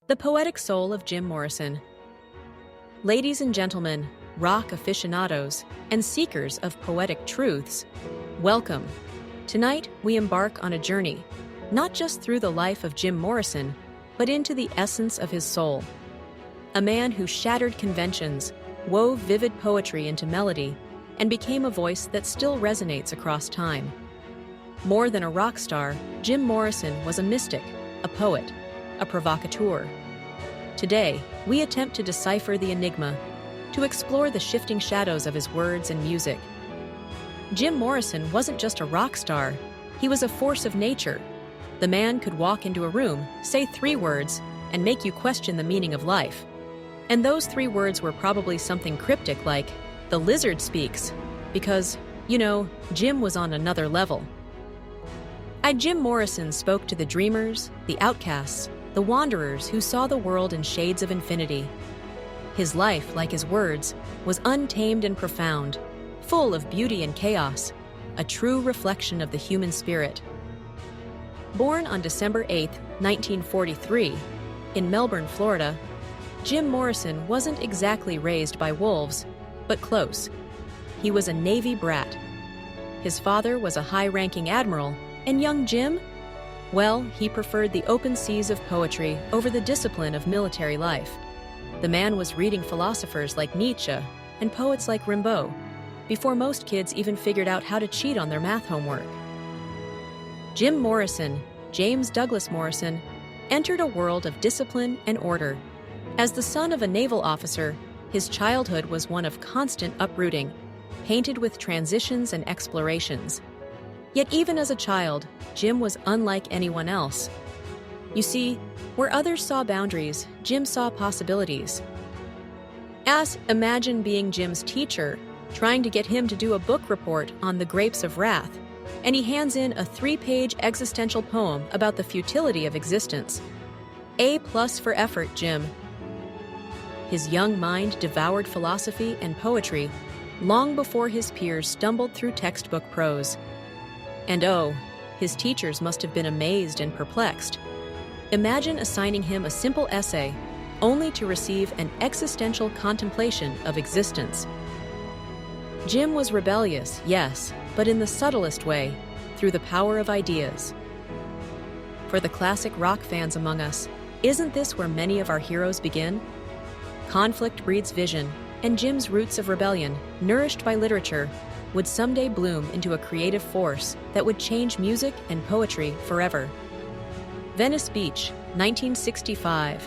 The poetic soul of Jim Morrison. Ladies and gentlemen, rock aficionados, and seekers of poetic truths, welcome. Tonight, we embark on a journey, not just through the life of Jim Morrison, but into the essence of his soul. A man who shattered conventions, wove vivid poetry into melody, and became a voice that still resonates across time. More than a rock star, Jim Morrison was a mystic, a poet, a provocateur. Today, we attempt to decipher the enigma, to explore the shifting shadows of his words and music. Jim Morrison wasn't just a rock star, he was a force of nature. The man could walk into a room, say 3 words, and make you question the meaning of life. And those 3 words were probably something cryptic like, "The lizard speaks," because, Jim was on another level. Jim Morrison spoke to the dreamers, the outcasts, the wanderers who saw the world in shades of infinity. His life, like his words, was untamed and profound, full of beauty and chaos, a true reflection of the human spirit. Born on December 8, 1943, in Melbourne, Florida, Jim Morrison wasn't exactly raised by wolves, but close. He was a Navy brat. His father was a high-ranking admiral, and young Jim? Well, he preferred the open seas of poetry over the discipline of military life. The man was reading philosophers like Nietzsche and poets like Rimbaud, before most kids even figured out how to cheat on their math homework. Jim Morrison, James Douglas Morrison, entered a world of discipline and order. As the son of a naval officer, his childhood was one of constant uprooting, painted with transitions and explorations. Yet even as a child, Jim was unlike anyone else. You see, where others saw boundaries, Jim saw possibilities. Imagine being Jim's teacher, trying to get him to do a book report on the grapes of wrath, and he hands in a 3-page existential poem about the futility of existence. A+ for effort, Jim. His young mind devoured philosophy and poetry long before his peers stumbled through textbook prose. And his teachers must have been amazed and perplexed. Imagine assigning him a simple essay, only to receive an existential contemplation of existence. Jim was rebellious, yes, but in the subtlest way, through the power of ideas. For the classic rock fans among us, isn't this where many of our heroes begin? Conflict breeds vision, and Jim's roots of rebellion, nourished by literature, would someday bloom into a creative force that would change music and poetry forever. Venice Beach, 1965.